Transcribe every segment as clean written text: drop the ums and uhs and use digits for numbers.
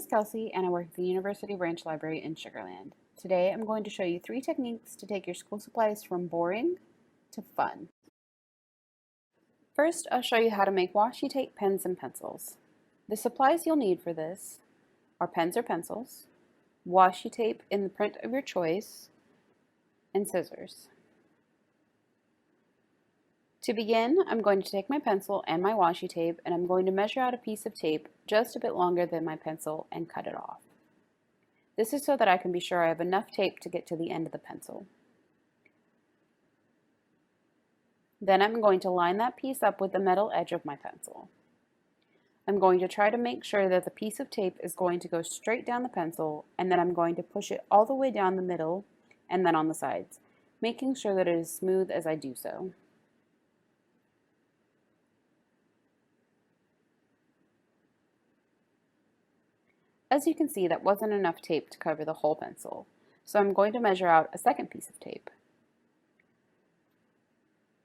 is Kelsey and I work at the University Branch Library in Sugar Land. Today I'm going to show you 3 techniques to take your school supplies from boring to fun. First, I'll show you how to make washi tape pens and pencils. The supplies you'll need for this are pens or pencils, washi tape in the print of your choice, and scissors. To begin, I'm going to take my pencil and my washi tape and I'm going to measure out a piece of tape just a bit longer than my pencil and cut it off. This is so that I can be sure I have enough tape to get to the end of the pencil. Then I'm going to line that piece up with the metal edge of my pencil. I'm going to try to make sure that the piece of tape is going to go straight down the pencil, and then I'm going to push it all the way down the middle and then on the sides, making sure that it is smooth as I do so. As you can see, that wasn't enough tape to cover the whole pencil, so I'm going to measure out a second piece of tape.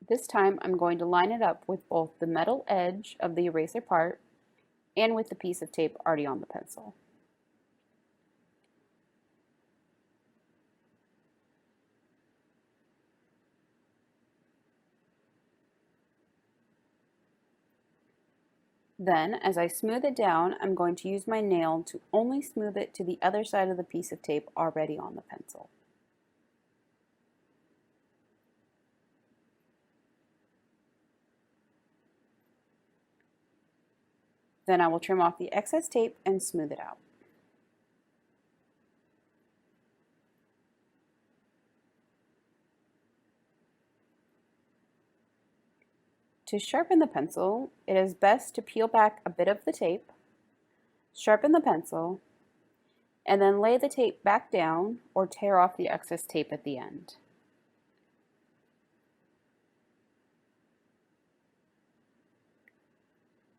This time I'm going to line it up with both the metal edge of the eraser part and with the piece of tape already on the pencil. Then, as I smooth it down, I'm going to use my nail to only smooth it to the other side of the piece of tape already on the pencil. Then I will trim off the excess tape and smooth it out. To sharpen the pencil, it is best to peel back a bit of the tape, sharpen the pencil, and then lay the tape back down or tear off the excess tape at the end.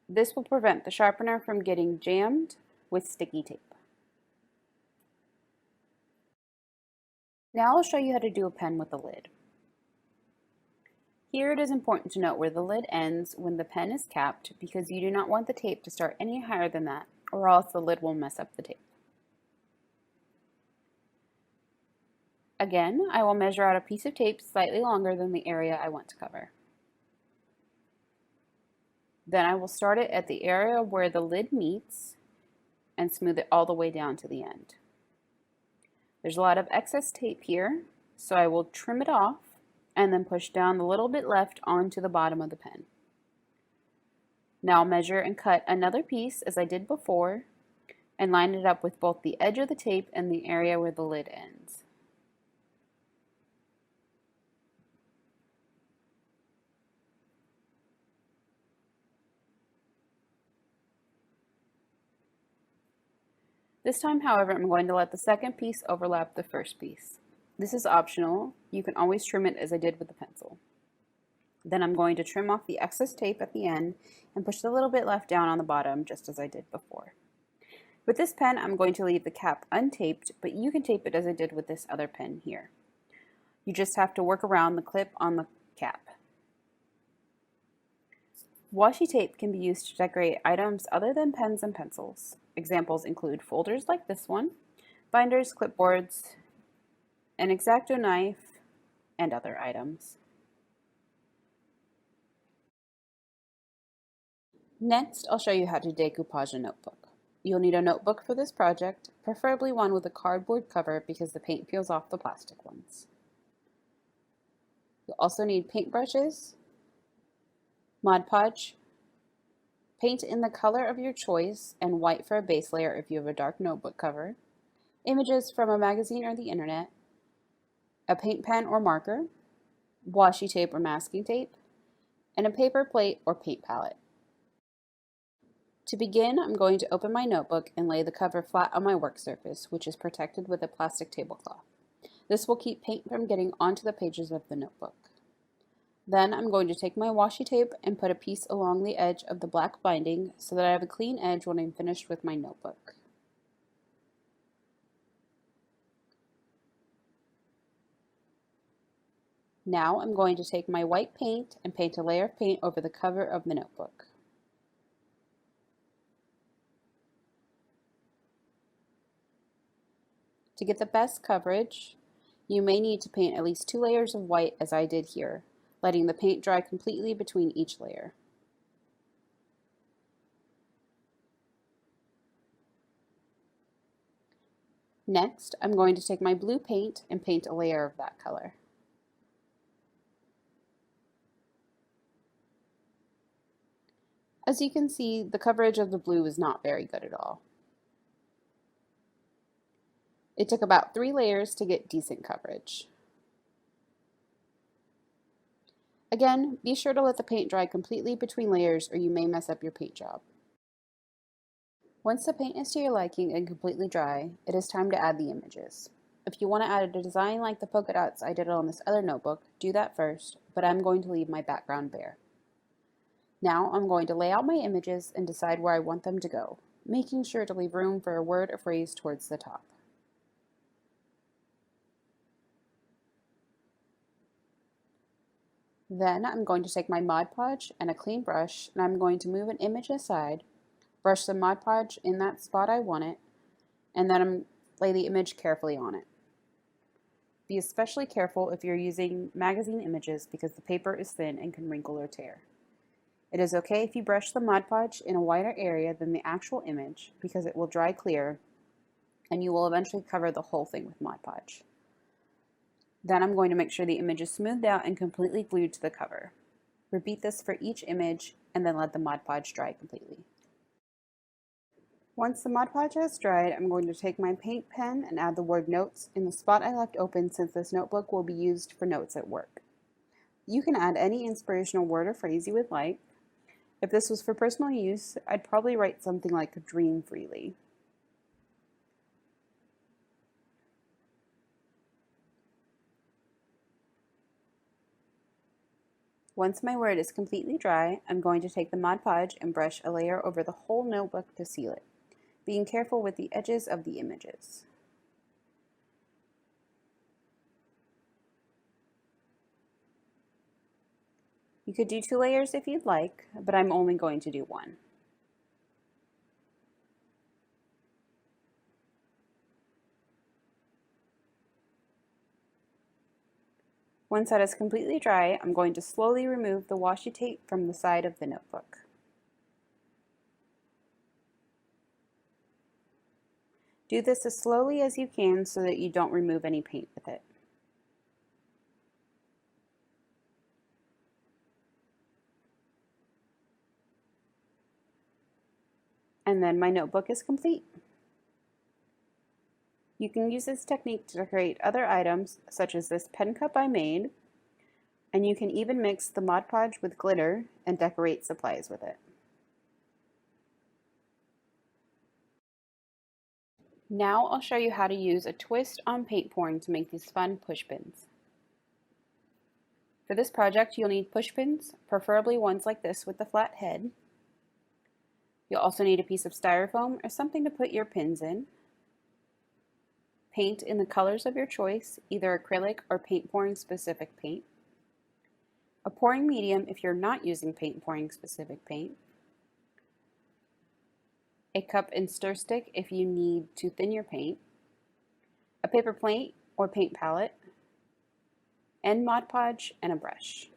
This will prevent the sharpener from getting jammed with sticky tape. Now I'll show you how to do a pen with a lid. Here it is important to note where the lid ends when the pen is capped because you do not want the tape to start any higher than that, or else the lid will mess up the tape. Again, I will measure out a piece of tape slightly longer than the area I want to cover. Then I will start it at the area where the lid meets and smooth it all the way down to the end. There's a lot of excess tape here, so I will trim it off and then push down the little bit left onto the bottom of the pen. Now I'll measure and cut another piece as I did before and line it up with both the edge of the tape and the area where the lid ends. This time, however, I'm going to let the second piece overlap the first piece. This is optional. You can always trim it as I did with the pencil. Then I'm going to trim off the excess tape at the end and push the little bit left down on the bottom just as I did before. With this pen, I'm going to leave the cap untaped, but you can tape it as I did with this other pen here. You just have to work around the clip on the cap. Washi tape can be used to decorate items other than pens and pencils. Examples include folders like this one, binders, clipboards, an X-Acto knife, and other items. Next, I'll show you how to decoupage a notebook. You'll need a notebook for this project, preferably one with a cardboard cover because the paint peels off the plastic ones. You'll also need paintbrushes, Mod Podge, paint in the color of your choice and white for a base layer if you have a dark notebook cover, images from a magazine or the internet, a paint pen or marker, washi tape or masking tape, and a paper plate or paint palette. To begin, I'm going to open my notebook and lay the cover flat on my work surface, which is protected with a plastic tablecloth. This will keep paint from getting onto the pages of the notebook. Then I'm going to take my washi tape and put a piece along the edge of the black binding so that I have a clean edge when I'm finished with my notebook. Now I'm going to take my white paint and paint a layer of paint over the cover of the notebook. To get the best coverage, you may need to paint at least 2 layers of white as I did here, letting the paint dry completely between each layer. Next, I'm going to take my blue paint and paint a layer of that color. As you can see, the coverage of the blue is not very good at all. It took about 3 layers to get decent coverage. Again, be sure to let the paint dry completely between layers or you may mess up your paint job. Once the paint is to your liking and completely dry, it is time to add the images. If you want to add a design like the polka dots I did on this other notebook, do that first, but I'm going to leave my background bare. Now I'm going to lay out my images and decide where I want them to go, making sure to leave room for a word or phrase towards the top. Then I'm going to take my Mod Podge and a clean brush and I'm going to move an image aside, brush the Mod Podge in that spot I want it, and then lay the image carefully on it. Be especially careful if you're using magazine images because the paper is thin and can wrinkle or tear. It is okay if you brush the Mod Podge in a wider area than the actual image because it will dry clear and you will eventually cover the whole thing with Mod Podge. Then I'm going to make sure the image is smoothed out and completely glued to the cover. Repeat this for each image and then let the Mod Podge dry completely. Once the Mod Podge has dried, I'm going to take my paint pen and add the word notes in the spot I left open since this notebook will be used for notes at work. You can add any inspirational word or phrase you would like. If this was for personal use, I'd probably write something like dream freely. Once my word is completely dry, I'm going to take the Mod Podge and brush a layer over the whole notebook to seal it, being careful with the edges of the images. You could do 2 layers if you'd like, but I'm only going to do 1. Once that is completely dry, I'm going to slowly remove the washi tape from the side of the notebook. Do this as slowly as you can so that you don't remove any paint with it. And then my notebook is complete. You can use this technique to decorate other items, such as this pen cup I made, and you can even mix the Mod Podge with glitter and decorate supplies with it. Now I'll show you how to use a twist on paint pouring to make these fun push pins. For this project, you'll need push pins, preferably ones like this with the flat head. You'll also need a piece of styrofoam or something to put your pins in. Paint in the colors of your choice, either acrylic or paint pouring specific paint. A pouring medium if you're not using paint pouring specific paint. A cup and stir stick if you need to thin your paint. A paper plate or paint palette. And Mod Podge and a brush.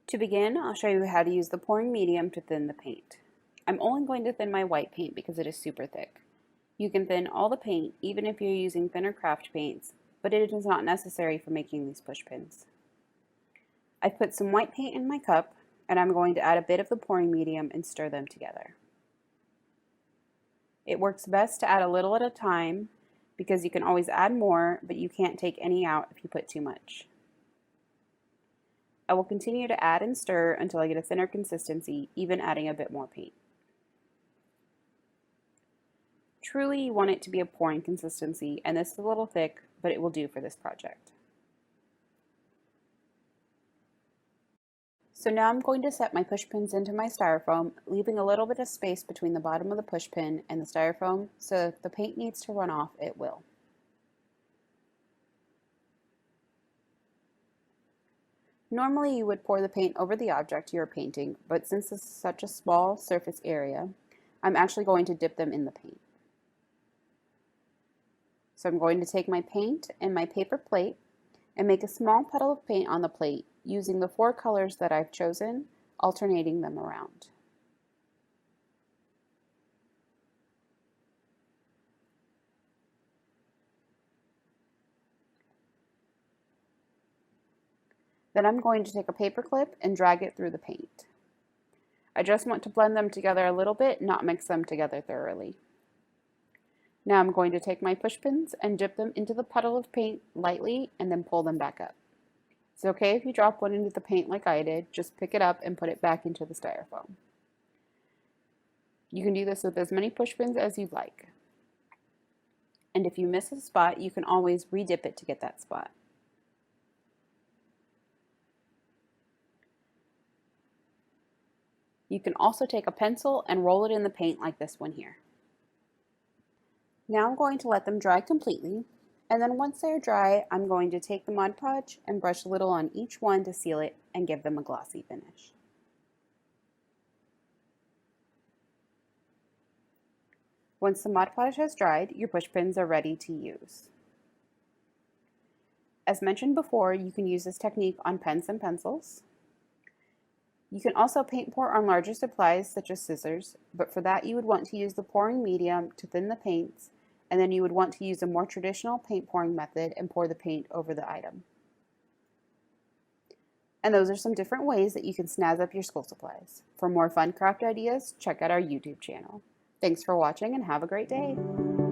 To begin, I'll show you how to use the pouring medium to thin the paint. I'm only going to thin my white paint because it is super thick. You can thin all the paint, even if you're using thinner craft paints, but it is not necessary for making these push pins. I've put some white paint in my cup, and I'm going to add a bit of the pouring medium and stir them together. It works best to add a little at a time, because you can always add more, but you can't take any out if you put too much. I will continue to add and stir until I get a thinner consistency, even adding a bit more paint. Truly, you want it to be a pouring consistency, and this is a little thick, but it will do for this project. So now I'm going to set my push pins into my styrofoam, leaving a little bit of space between the bottom of the push pin and the styrofoam, so if the paint needs to run off, it will. Normally you would pour the paint over the object you are painting, but since this is such a small surface area, I'm actually going to dip them in the paint. So I'm going to take my paint and my paper plate and make a small puddle of paint on the plate using the 4 colors that I've chosen, alternating them around. Then I'm going to take a paper clip and drag it through the paint. I just want to blend them together a little bit, not mix them together thoroughly. Now I'm going to take my push pins and dip them into the puddle of paint lightly and then pull them back up. It's okay if you drop one into the paint like I did, just pick it up and put it back into the styrofoam. You can do this with as many push pins as you'd like. And if you miss a spot, you can always re-dip it to get that spot. You can also take a pencil and roll it in the paint like this one here. Now I'm going to let them dry completely, and then once they're dry, I'm going to take the Mod Podge and brush a little on each one to seal it and give them a glossy finish. Once the Mod Podge has dried, your push pins are ready to use. As mentioned before, you can use this technique on pens and pencils. You can also paint pour on larger supplies such as scissors, but for that you would want to use the pouring medium to thin the paints, and then you would want to use a more traditional paint pouring method and pour the paint over the item. And those are some different ways that you can snazz up your school supplies. For more fun craft ideas, check out our YouTube channel. Thanks for watching and have a great day!